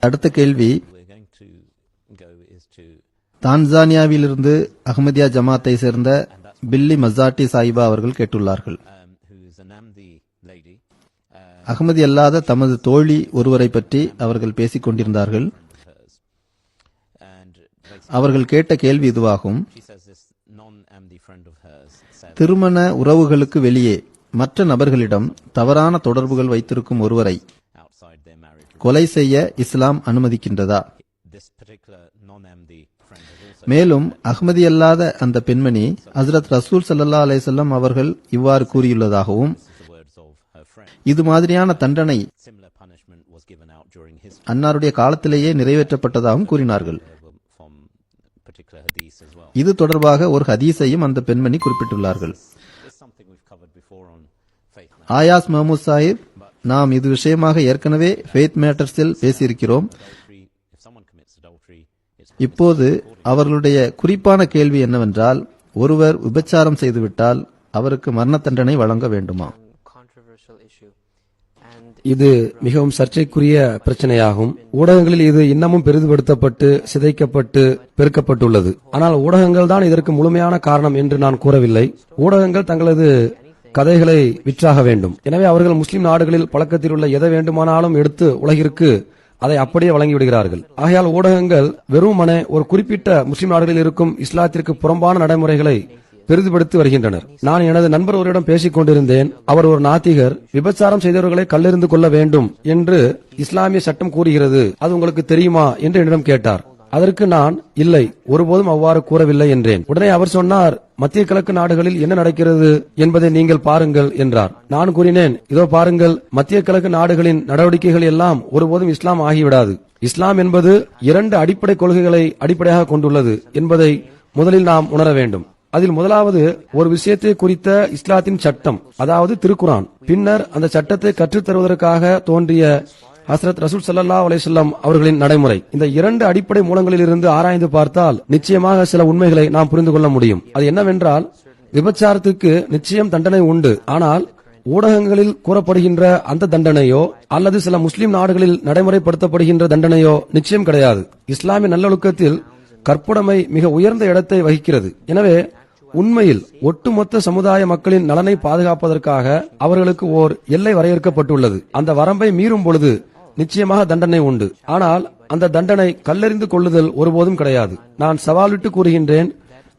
அடுத்த கேள்வி, தான்சானியாவிலிருந்து அஹ்மதியா ஜமாத்தை சேர்ந்த பில்லி மசாட்டி சாயிபா அவர்கள் கேட்டுள்ளார்கள். அஹ்மதி அல்லாத தமது தோழி ஒருவரை பற்றி அவர்கள் பேசிக் கொண்டிருந்தார்கள். அவர்கள் கேட்ட கேள்வி இதுவாகும்: திருமண உறவுகளுக்கு வெளியே மற்ற நபர்களிடம் தவறான தொடர்புகள் வைத்திருக்கும் ஒருவரை கொலை செய்ய இஸ்லாம் அனுமதிக்கின்றதா? மேலும் அஹ்மதி அல்லாத அந்த பெண்மணி ஹஸ்ரத் ரசூல் ஸல்லல்லாஹு அலைஹி வஸல்லம் அவர்கள் இவ்வாறு கூறியுள்ளதாகவும், இது மாதிரியான தண்டனை அன்னாருடைய காலத்திலேயே நிறைவேற்றப்பட்டதாகவும் கூறினார்கள். இது தொடர்பாக ஒரு ஹதீஸையும் அந்த பெண்மணி குறிப்பிட்டுள்ளார்கள். ஆயாஸ் மஹமூத் சாஹிப், நாம் இது விஷயமாக ஏற்கனவே ஃபெய்த் மேட்டர்ஸில் பேசியிருக்கிறோம். இப்போது அவர்களுடைய குறிப்பான கேள்வி என்னவென்றால், ஒருவர் விபச்சாரம் செய்துவிட்டால் அவருக்கு மரண தண்டனை வழங்க வேண்டுமா? இது மிகவும் சர்ச்சைக்குரிய பிரச்சனையாகும். ஊடகங்களில் இது இன்னமும் பெரிதுபடுத்தப்பட்டு சிதைக்கப்பட்டு பெருக்கப்பட்டுள்ளது. ஆனால் ஊடகங்கள் தான் இதற்கு முழுமையான காரணம் என்று நான் கூறவில்லை. ஊடகங்கள் தங்களது கதைகளை விற்றாக வேண்டும். எனவே அவர்கள் முஸ்லிம் நாடுகளில் பழக்கத்தில் உள்ள எதை வேண்டுமானாலும் எடுத்து உலகிற்கு அதை அப்படியே வழங்கிவிடுகிறார்கள். ஆகையால் ஊடகங்கள் வெறுமனே ஒரு குறிப்பிட்ட முஸ்லிம் நாடுகளில் இருக்கும் இஸ்லாத்திற்கு புறம்பான நடைமுறைகளை பெரிதுபடுத்தி வருகின்றனர். நான் எனது நண்பர் ஒருவரிடம் பேசிக் கொண்டிருந்தேன். அவர் ஒரு நாத்திகர். விபச்சாரம் செய்தவர்களை கல்லெறிந்து கொள்ள வேண்டும் என்று இஸ்லாமிய சட்டம் கூறுகிறது, அது உங்களுக்கு தெரியுமா என்று என்னிடம் கேட்டார். அதற்கு நான் இல்லை, ஒருபோதும் அவ்வாறு கூறவில்லை என்றேன். உடனே அவர் சொன்னார், மத்திய கிழக்கு நாடுகளில் என்ன நடக்கிறது என்பதை நீங்கள் பாருங்கள் என்றார். நான் கூறினேன், இதோ பாருங்கள், மத்திய கிழக்கு நாடுகளின் நடவடிக்கைகள் எல்லாம் ஒருபோதும் இஸ்லாம் ஆகிவிடாது. இஸ்லாம் என்பது 2 அடிப்படை கொள்கைகளை அடிப்படையாக கொண்டுள்ளது என்பதை முதலில் நாம் உணர வேண்டும். அதில் முதலாவது ஒரு விஷயத்தை குறித்த இஸ்லாத்தின் சட்டம், அதாவது திருக்குரான். பின்னர் அந்த சட்டத்தை கற்றுத்தருவதற்காக தோன்றிய ஹஸ்ரத் ரசூல் ஸல்லல்லாஹு அலைஹி வஸல்லம் அவர்களின் நடைமுறை. இந்த 2 அடிப்படை மூலங்களில் இருந்து ஆராய்ந்து பார்த்தால் நிச்சயமாக சில உண்மைகளை நாம் புரிந்து கொள்ள முடியும். அது என்னவென்றால், விபச்சாரத்துக்கு நிச்சயம் தண்டனை உண்டு. ஆனால் ஊடகங்களில் கூறப்படுகின்ற அந்த தண்டனையோ அல்லது சில முஸ்லிம் நாடுகளில் நடைமுறைப்படுத்தப்படுகின்ற தண்டனையோ நிச்சயம் கிடையாது. இஸ்லாமிய நல்லொழுக்கத்தில் கற்புடைமை மிக உயர்ந்த இடத்தை வகிக்கிறது. எனவே உண்மையில் ஒட்டுமொத்த சமுதாய மக்களின் நலனை பாதுகாப்பதற்காக அவர்களுக்கு ஓர் எல்லை வரையறுக்கப்பட்டுள்ளது. அந்த வரம்பை மீறும் பொழுது நிச்சயமாக தண்டனை உண்டு. ஆனால் அந்த தண்டனை கல்லெறிந்து கொள்ளுதல் ஒருபோதும் கிடையாது. நான் சவால் விட்டு கூறுகின்றேன்,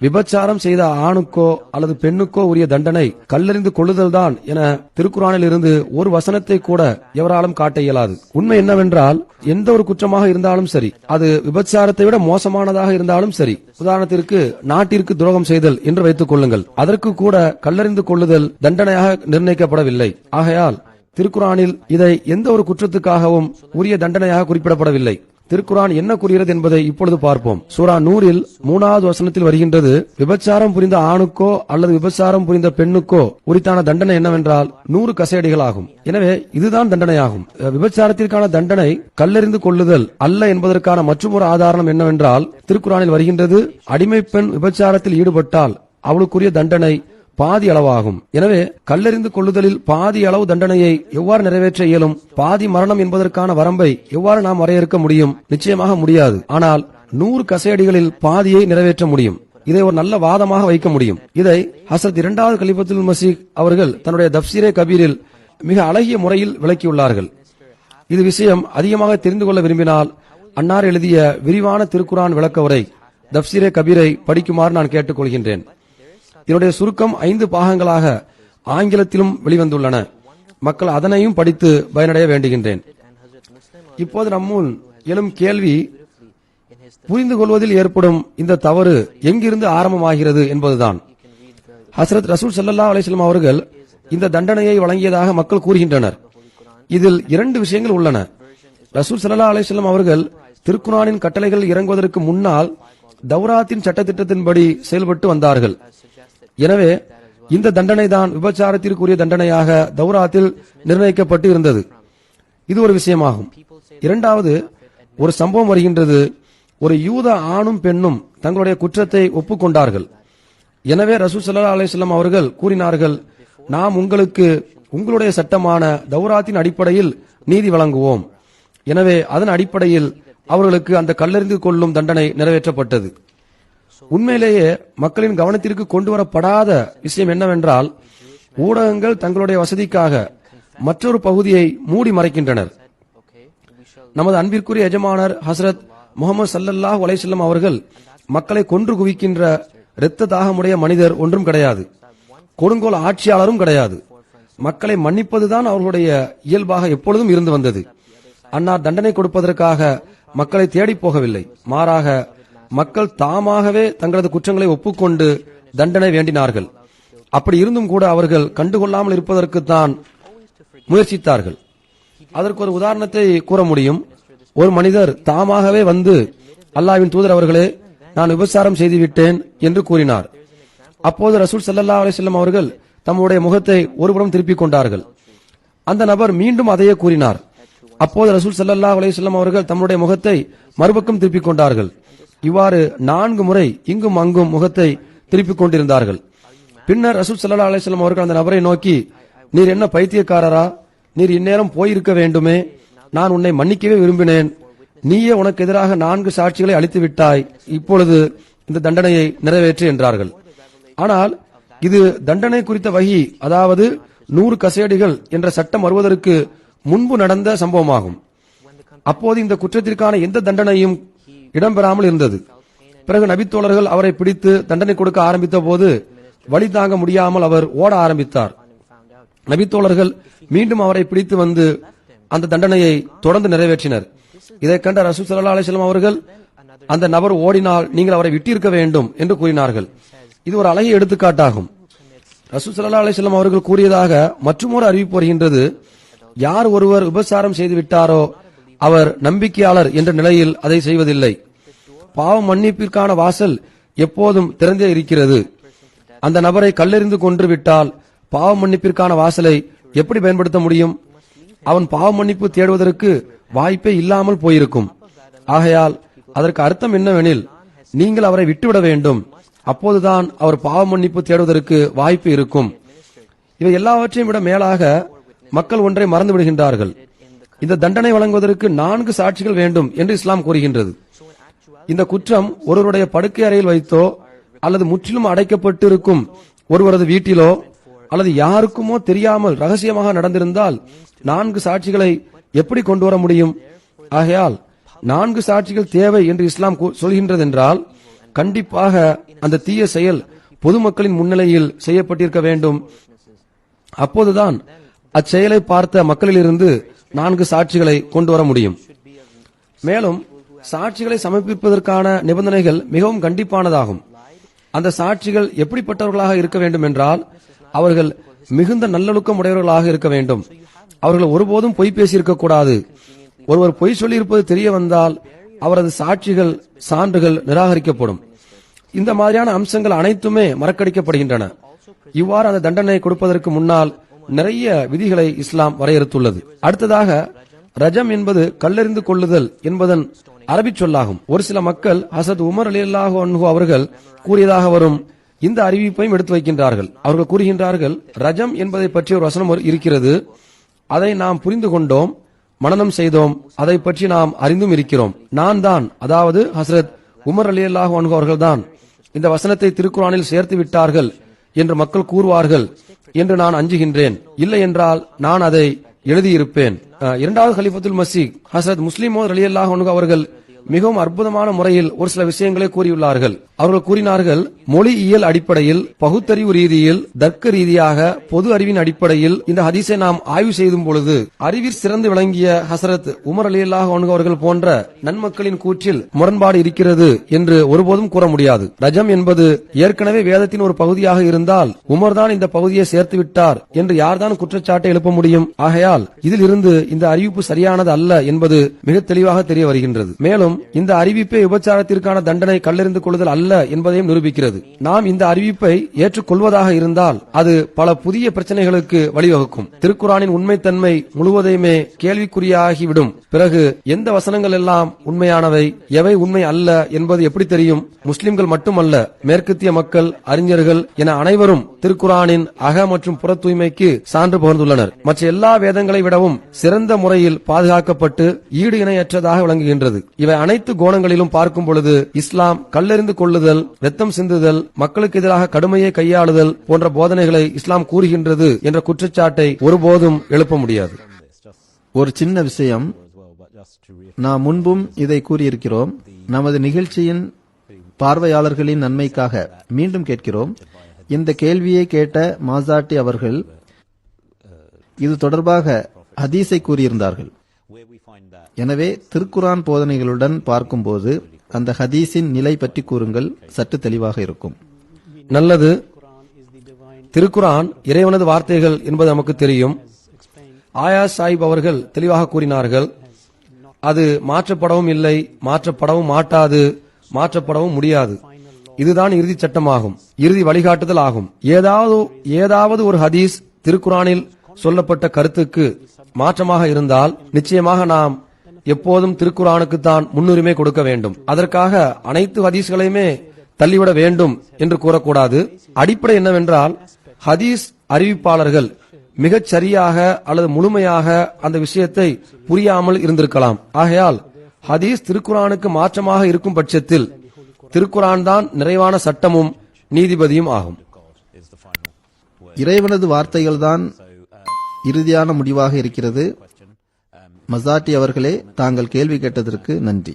விபச்சாரம் செய்த ஆணுக்கோ அல்லது பெண்ணுக்கோ உரிய தண்டனை கல்லெறிந்து கொள்ளுதல் தான் என திருக்குரானில் இருந்து ஒரு வசனத்தை கூட எவராலும் காட்ட இயலாது. உண்மை என்னவென்றால், எந்த ஒரு குற்றமாக இருந்தாலும் சரி, அது விபச்சாரத்தை விட மோசமானதாக இருந்தாலும் சரி, உதாரணத்திற்கு நாட்டிற்கு துரோகம் செய்தல் என்று வைத்துக் கொள்ளுங்கள், அதற்கு கூட கல்லெறிந்து கொள்ளுதல் தண்டனையாக நிர்ணயிக்கப்படவில்லை. ஆகையால் திருக்குரானில் இதை எந்த ஒரு குற்றத்துக்காகவும் உரிய தண்டனையாக குறிப்பிடப்படவில்லை. திருக்குரான் என்ன கூறுகிறது என்பதை இப்பொழுது பார்ப்போம். சூரா நூரில் 3வது வசனத்தில் வருகின்றது, விபச்சாரம் புரிந்த ஆணுக்கோ அல்லது விபச்சாரம் புரிந்த பெண்ணுக்கோ உரித்தான தண்டனை என்னவென்றால் 100 கசையடிகள் ஆகும். எனவே இதுதான் தண்டனையாகும். விபச்சாரத்திற்கான தண்டனை கல்லெறிந்து கொள்ளுதல் அல்ல என்பதற்கான மற்றொரு ஆதாரம் என்னவென்றால், திருக்குரானில் வருகின்றது, அடிமை பெண் விபச்சாரத்தில் ஈடுபட்டால் அவளுக்குரிய தண்டனை பாதி அளவாகும். எனவே கல்லெறிந்து கொள்ளுதலில் பாதி அளவு தண்டனையை எவ்வாறு நிறைவேற்ற இயலும்? பாதி மரணம் என்பதற்கான வரம்பை எவ்வாறு நாம் வரையறுக்க முடியும்? நிச்சயமாக முடியாது. ஆனால் 100 கசையடிகளில் பாதியை நிறைவேற்ற முடியும். இதை ஒரு நல்ல வாதமாக வைக்க முடியும். இதை ஹசரத் 2வது கலிஃபத்துல் மசீஹ் அவர்கள் தன்னுடைய தப்சீரே கபீரில் மிக அழகிய முறையில் விளக்கியுள்ளார்கள். இது விஷயம் அதிகமாக தெரிந்து கொள்ள விரும்பினால் அன்னார் எழுதிய விரிவான திருக்குரான் விளக்க உரை தப்சீரே கபீரை படிக்குமாறு நான் கேட்டுக்கொள்கின்றேன். இதனுடைய சுருக்கம் 5 பாகங்களாக ஆங்கிலத்திலும் வெளிவந்துள்ளன. மக்கள் அதனையும் படித்து பயனடைய வேண்டுகின்றேன். இப்போது நம்முன் எழும் கேள்வி, புரிந்து கொள்வதில் ஏற்படும் இந்த தவறு எங்கிருந்து ஆரம்பமாகிறது என்பதுதான். ஹஸ்ரத் ரசூல் ஸல்லல்லாஹு அலைஹி வஸல்லம் அவர்கள் இந்த தண்டனையை வழங்கியதாக மக்கள் கூறுகின்றனர். இதில் 2 விஷயங்கள் உள்ளன. ரசூல் ஸல்லல்லாஹு அலைஹி வஸல்லம் அவர்கள் திருக்குரானின் கட்டளைகள் இறங்குவதற்கு முன்னால் தௌராத்தின் சட்டத்திட்டத்தின்படி செயல்பட்டு வந்தார்கள். எனவே இந்த தண்டனை தான் விபச்சாரத்திற்குரிய தண்டனையாக தௌராத்தில் நிர்ணயிக்கப்பட்டு இருந்தது. இது ஒரு விஷயமாகும். இரண்டாவது, ஒரு சம்பவம் வருகின்றது. ஒரு யூத ஆணும் பெண்ணும் தங்களுடைய குற்றத்தை ஒப்புக்கொண்டார்கள். எனவே ரசூல் ஸல்லல்லாஹு அலைஹி வஸல்லம் அவர்கள் கூறினார்கள், நாம் உங்களுக்கு உங்களுடைய சட்டமான தௌராத்தின் அடிப்படையில் நீதி வழங்குவோம். எனவே அதன் அடிப்படையில் அவர்களுக்கு அந்த கல்லெறிந்து கொள்ளும் தண்டனை நிறைவேற்றப்பட்டது. உண்மையிலேயே மக்களின் கவனத்திற்கு கொண்டு வரப்படாத விஷயம் என்னவென்றால், ஊடகங்கள் தங்களுடைய வசதிக்காக மற்றொரு பகுதியை மூடி மறைக்கின்றனர். நமது அன்பிற்குரிய எஜமானர் ஹசரத் முகமது ஸல்லல்லாஹு அலைஹி வஸல்லம் அவர்கள் மக்களை கொன்று குவிக்கின்ற இரத்த தாகமுடைய மனிதர் ஒன்றும் கிடையாது, கொடுங்கோல் ஆட்சியாளரும் கிடையாது. மக்களை மன்னிப்பதுதான் அவர்களுடைய இயல்பாக எப்பொழுதும் இருந்து வந்தது. அன்னார் தண்டனை கொடுப்பதற்காக மக்களை தேடி போகவில்லை, மாறாக மக்கள் தாமாகவே தங்களது குற்றங்களை ஒப்புக்கொண்டு தண்டனை வேண்டினார்கள். அப்படி இருந்தும் கூட அவர்கள் கண்டுகொள்ளாமல் இருப்பதற்குத்தான் முயற்சித்தார்கள். அதற்கு ஒரு உதாரணத்தை கூற முடியும். ஒரு மனிதர் தாமாகவே வந்து, அல்லாஹ்வின் தூதர் அவர்களே, நான் விபச்சாரம் செய்துவிட்டேன் என்று கூறினார். அப்போது ரசூல் ஸல்லல்லாஹு அலைஹி வஸல்லம் அவர்கள் தம்முடைய முகத்தை ஒருபுறம் திருப்பிக் கொண்டார்கள். அந்த நபர் மீண்டும் அதையே கூறினார். அப்போது ரசூல் ஸல்லல்லாஹு அலைஹி வஸல்லம் அவர்கள் தம்முடைய முகத்தை மறுபக்கம் திருப்பிக் கொண்டார்கள். இவ்வாறு 4 முறை இங்கும் அங்கும் முகத்தை திருப்பிக் கொண்டிருந்தார்கள். பின்னர் ரசூல் ஸல்லல்லாஹு அலைஹி வஸல்லம் அவர்கள் அந்த நபரை நோக்கி, நீர் என்ன பைத்தியக்காரரா? நீர் இந்நேரம் போயிருக்க வேண்டுமே. நான் உன்னை மன்னிக்கவே விரும்பினேன். நீயே உனக்கு எதிராக 4 சாட்சிகளை அளித்து விட்டாய். இப்பொழுது இந்த தண்டனையை நிறைவேற்று என்றார்கள். ஆனால் இது தண்டனை குறித்த வஹி, அதாவது 100 கசேடிகள் என்ற சட்டம் வருவதற்கு முன்பு நடந்த சம்பவமாகும். அப்போது இந்த குற்றத்திற்கான எந்த தண்டனையும் இடம்பெறாமல் இருந்தது. பிறகு நபித்தோழர்கள் அவரை பிடித்து தண்டனை கொடுக்க ஆரம்பித்த போது வழி தாங்க முடியாமல் அவர் ஓட ஆரம்பித்தார். நபித்தோழர்கள் மீண்டும் அவரை பிடித்து வந்து அந்த தண்டனையை தொடர்ந்து நிறைவேற்றினர். இதை கண்ட ரசூல் ஸல்லல்லாஹு அலைஹி வஸல்லம் அவர்கள், அந்த நபர் ஓடினால் நீங்கள் அவரை விட்டிருக்க வேண்டும் என்று கூறினார்கள். இது ஒரு அழகிய எடுத்துக்காட்டாகும். ரசூல் ஸல்லல்லாஹு அலைஹி வஸல்லம் அவர்கள் கூறியதாக மற்றுமொரு அறிவிப்பு வருகின்றது. யார் ஒருவர் விபச்சாரம் செய்து விட்டாரோ அவர் நம்பிக்கையாளர் என்ற நிலையில் அதை செய்வதில்லை. பாவ மன்னிப்பிற்கான வாசல் எப்போதும் திறந்தே இருக்கிறது. அந்த நபரை கல்லெறிந்து கொன்று விட்டால் பாவ மன்னிப்பிற்கான வாசலை எப்படி பயன்படுத்த முடியும்? அவன் பாவ மன்னிப்பு தேடுவதற்கு வாய்ப்பே இல்லாமல் போயிருக்கும். ஆகையால் அதற்கு அர்த்தம் என்னவெனில், நீங்கள் அவரை விட்டுவிட வேண்டும். அப்போதுதான் அவர் பாவ மன்னிப்பு தேடுவதற்கு வாய்ப்பு இருக்கும். இவை எல்லாவற்றையும் விட மேலாக மக்கள் ஒன்றை மறந்து விடுகின்றார்கள். இந்த தண்டனை வழங்குவதற்கு 4 சாட்சிகள் வேண்டும் என்று இஸ்லாம் கூறுகின்றது. இந்த குற்றம் ஒருவருடைய படுக்கை அறையில் வைத்தோ அல்லது முற்றிலும் அடைக்கப்பட்டிருக்கும் ஒருவரது வீட்டிலோ அல்லது யாருக்குமோ தெரியாமல் ரகசியமாக நடந்திருந்தால் 4 சாட்சிகளை எப்படி கொண்டு வர முடியும்? ஆகையால் 4 சாட்சிகள் தேவை என்று இஸ்லாம் சொல்கின்றதென்றால் கண்டிப்பாக அந்த தீய செயல் பொதுமக்களின் முன்னிலையில் செய்யப்பட்டிருக்க வேண்டும். அப்போதுதான் அச்செயலை பார்த்த மக்களிலிருந்து 4 சாட்சிகளை கொண்டு வர முடியும். மேலும் சாட்சிகளை சமர்ப்பிப்பதற்கான நிபந்தனைகள் மிகவும் கண்டிப்பானதாகும். அந்த சாட்சிகள் எப்படிப்பட்டவர்களாக இருக்க வேண்டும் என்றால், அவர்கள் மிகுந்த நல்லொழுக்கம் உடையவர்களாக இருக்க வேண்டும். அவர்கள் ஒருபோதும் பொய் பேசியிருக்க கூடாது. ஒருவர் பொய் சொல்லியிருப்பது தெரிய வந்தால் அவரது சாட்சிகள் சான்றுகள் நிராகரிக்கப்படும். இந்த மாதிரியான அம்சங்கள் அனைத்துமே மறக்கடிக்கப்படுகின்றன. இவ்வாறு அந்த தண்டனை கொடுப்பதற்கு முன்னால் நிறைய விதிகளை இஸ்லாம் வரையறுத்துள்ளது. அடுத்ததாக, ரஜம் என்பது கல்லெறிந்து கொள்ளுதல் என்பதன் அரபி சொல்லாகும். ஒரு சில மக்கள் ஹசரத் உமர் ரலியல்லாஹு அன்ஹு அவர்கள் கூறியதாக வரும் இந்த அறிவிப்பையும் எடுத்து வைக்கின்றார்கள். அவர்கள் கூறுகின்றார்கள், ரஜம் என்பதை பற்றி ஒரு வசனம் இருக்கிறது, அதை நாம் புரிந்து கொண்டோம், மனனம் செய்தோம், அதை பற்றி நாம் அறிந்தும் இருக்கிறோம். நான் தான், அதாவது ஹசரத் உமர் ரலியல்லாஹு அன்ஹு அவர்கள்தான் இந்த வசனத்தை திருக்குர்ஆனில் சேர்த்து விட்டார்கள் என்று மக்கள் கூறுவார்கள் என்று நான் அஞ்சுகின்றேன். இல்லை என்றால் நான் அதை எழுதியிருப்பேன். இரண்டாவது கலிஃபத்துல் மஸீஹ் ஹசரத் முஸ்லிம் ரலியல்லாஹு அன்ஹு அவர்கள் மிகவும் அற்புதமான முறையில் ஒரு சில விஷயங்களை கூறியுள்ளார்கள். அவர்கள் கூறினார்கள், மொழியியல் அடிப்படையில், பகுத்தறிவு ரீதியில், தர்க்க ரீதியாக, பொது அறிவின் அடிப்படையில் இந்த ஹதீஸை நாம் ஆய்வு செய்தும் பொழுது அறிவில் சிறந்து விளங்கிய ஹசரத் உமர் ரலியல்லாஹு அன்ஹு அவர்கள் போன்ற நன்மக்களின் கூற்றில் முரண்பாடு இருக்கிறது என்று ஒருபோதும் கூற முடியாது. ரஜம் என்பது ஏற்கனவே வேதத்தின் ஒரு பகுதியாக இருந்தால் உமர் தான் இந்த பகுதியை சேர்த்து விட்டார் என்று யார்தான் குற்றச்சாட்டை எழுப்ப முடியும்? ஆகையால் இதில் இருந்து இந்த அறிவிப்பு சரியானது அல்ல என்பது மிக தெளிவாக தெரிய வருகின்றது. மேலும் மேலும் இந்த அறிவிப்பை விபச்சாரத்திற்கான தண்டனை கல்லெறிந்து கொள்ளுதல் அல்ல என்பதையும் நிரூபிக்கிறது. நாம் இந்த அறிவிப்பை ஏற்றுக்கொள்வதாக இருந்தால் அது பல புதிய பிரச்சனைகளுக்கு வழிவகுக்கும். திருக்குரானின் உண்மைத்தன்மை முழுவதையுமே கேள்விக்குறியாகிவிடும். பிறகு எந்த வசனங்கள் எல்லாம் உண்மையானவை, எவை உண்மை அல்ல என்பது எப்படி தெரியும்? முஸ்லிம்கள் மட்டுமல்ல, மேற்கத்திய மக்கள், அறிஞர்கள் என அனைவரும் திருக்குரானின் அக மற்றும் புற தூய்மைக்கு சான்று பகிர்ந்துள்ளனர். மற்ற எல்லா வேதங்களை விடவும் சிறந்த முறையில் பாதுகாக்கப்பட்டு ஈடு இணையற்றதாக விளங்குகின்றது. இவை அனைத்து கோணங்களிலும் பார்க்கும் பொழுது இஸ்லாம் கல்லெறிந்து கொள்ளுதல், ரத்தம் சிந்துதல், மக்களுக்கு எதிராக கடுமையை கையாளுதல் போன்ற போதனைகளை இஸ்லாம் கூறுகின்றது என்ற குற்றச்சாட்டை ஒருபோதும் எழுப்ப முடியாது. ஒரு சின்ன விஷயம், நாம் முன்பும் இதை கூறியிருக்கிறோம். நமது நிகழ்ச்சியின் பார்வையாளர்களின் நன்மைக்காக மீண்டும் கேட்கிறோம். இந்த கேள்வியை கேட்ட மாசாட்டி அவர்கள் இது தொடர்பாக ஹதீஸை கூறியிருந்தார்கள். எனவே திருக்குரான் போதனைகளுடன் பார்க்கும்போது அந்த ஹதீஸின் நிலை பற்றி கூறுங்கள், சற்று தெளிவாக இருக்கும். நல்லது. திருக்குரான் இறைவனது வார்த்தைகள் என்பது நமக்கு தெரியும். ஆயா சாஹிப் அவர்கள் தெளிவாக கூறினார்கள், அது மாற்றப்படவும் இல்லை, மாற்றப்படவும் மாட்டாது, மாற்றப்படவும் முடியாது. இதுதான் இறுதி சட்டமாகும், இறுதி வழிகாட்டுதல் ஆகும். ஏதாவது ஒரு ஹதீஸ் திருக்குரானில் சொல்லப்பட்ட கருத்துக்கு மாற்றமாக இருந்தால் நிச்சயமாக நாம் எப்போதும் திருக்குரானுக்கு தான் முன்னுரிமை கொடுக்க வேண்டும். அதற்காக அனைத்து ஹதீஸ்களையுமே தள்ளிவிட வேண்டும் என்று கூறக்கூடாது. அடிப்படை என்னவென்றால், ஹதீஸ் அறிவிப்பாளர்கள் மிகச் சரியாக அல்லது முழுமையாக அந்த விஷயத்தை புரியாமல் இருந்திருக்கலாம். ஆகையால் ஹதீஸ் திருக்குரானுக்கு மாற்றமாக இருக்கும் பட்சத்தில் திருக்குரான் தான் நிறைவான சட்டமும் நீதிபதியும் ஆகும். இறைவனது வார்த்தைகள்தான் இறுதியான முடிவாக இருக்கிறது. மசாட்டி அவர்களே, தாங்கள் கேள்வி கேட்டதற்கு நன்றி.